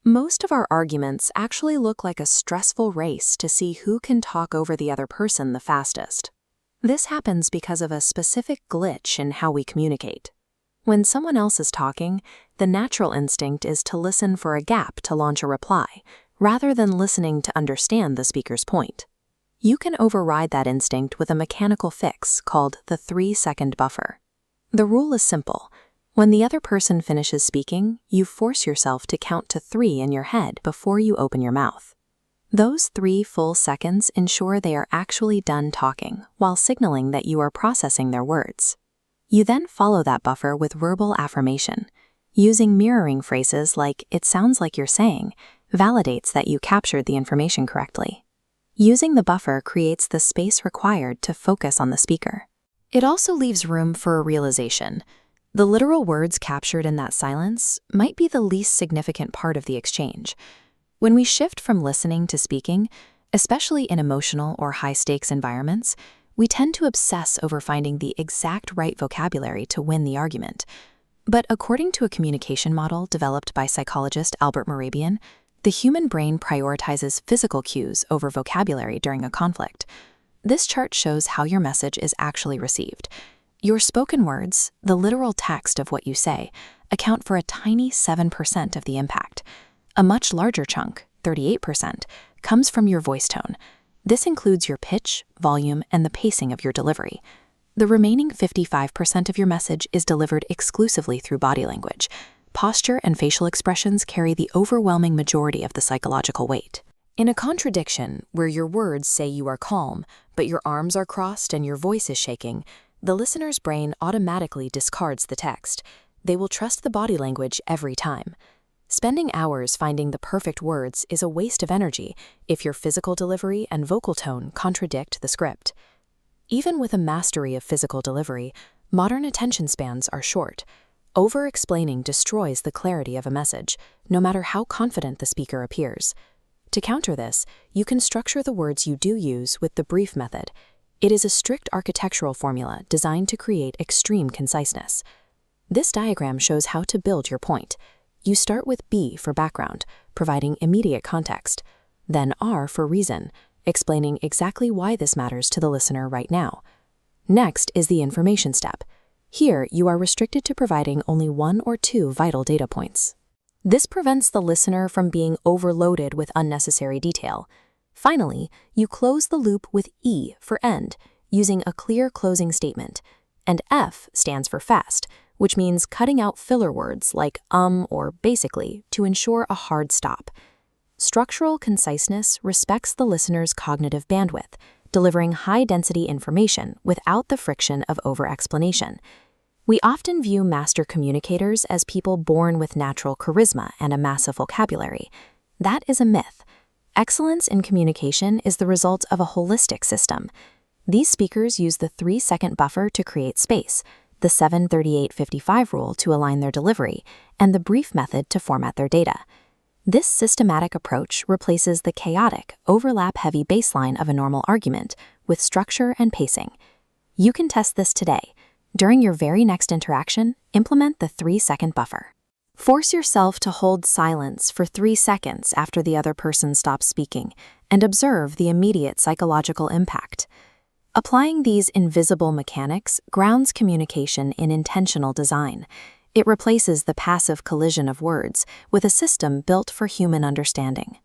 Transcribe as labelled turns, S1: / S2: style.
S1: Most of our arguments actually look like a stressful race to see who can talk over the other person the fastest. This happens because of a specific glitch in how we communicate. When someone else is talking, the natural instinct is to listen for a gap to launch a reply, rather than listening to understand the speaker's point. You can override that instinct with a mechanical fix called the 3-second buffer. The rule is simple. When the other person finishes speaking, you force yourself to count to 3 in your head before you open your mouth. Those 3 full seconds ensure they are actually done talking, while signaling that you are processing their words. You then follow that buffer with verbal affirmation. Using mirroring phrases like "it sounds like you're saying" validates that you captured the information correctly. Using the buffer creates the space required to focus on the speaker. It also leaves room for a realization. The literal words captured in that silence might be the least significant part of the exchange. When we shift from listening to speaking, especially in emotional or high-stakes environments, we tend to obsess over finding the exact right vocabulary to win the argument. But according to a communication model developed by psychologist Albert Mehrabian, the human brain prioritizes physical cues over vocabulary during a conflict. This chart shows how your message is actually received. Your spoken words, the literal text of what you say, account for a tiny 7% of the impact. A much larger chunk, 38%, comes from your voice tone. This includes your pitch, volume, and the pacing of your delivery. The remaining 55% of your message is delivered exclusively through body language. Posture and facial expressions carry the overwhelming majority of the psychological weight. In a contradiction where your words say you are calm, but your arms are crossed and your voice is shaking, the listener's brain automatically discards the text. They will trust the body language every time. Spending hours finding the perfect words is a waste of energy if your physical delivery and vocal tone contradict the script. Even with a mastery of physical delivery, modern attention spans are short. Over-explaining destroys the clarity of a message, no matter how confident the speaker appears. To counter this, you can structure the words you do use with the brief method. It is a strict architectural formula designed to create extreme conciseness. This diagram shows how to build your point. You start with B for background, providing immediate context. Then R for reason, explaining exactly why this matters to the listener right now. Next is the information step. Here, you are restricted to providing only 1 or 2 vital data points. This prevents the listener from being overloaded with unnecessary detail. Finally, you close the loop with E for end, using a clear closing statement. And F stands for fast, which means cutting out filler words like or basically to ensure a hard stop. Structural conciseness respects the listener's cognitive bandwidth, delivering high-density information without the friction of over-explanation. We often view master communicators as people born with natural charisma and a massive vocabulary. That is a myth. Excellence in communication is the result of a holistic system. These speakers use the 3-second buffer to create space, the 7-38-55 rule to align their delivery, and the brief method to format their data. This systematic approach replaces the chaotic, overlap-heavy baseline of a normal argument with structure and pacing. You can test this today. During your very next interaction, implement the 3-second buffer. Force yourself to hold silence for 3 seconds after the other person stops speaking and observe the immediate psychological impact. Applying these invisible mechanics grounds communication in intentional design. It replaces the passive collision of words with a system built for human understanding.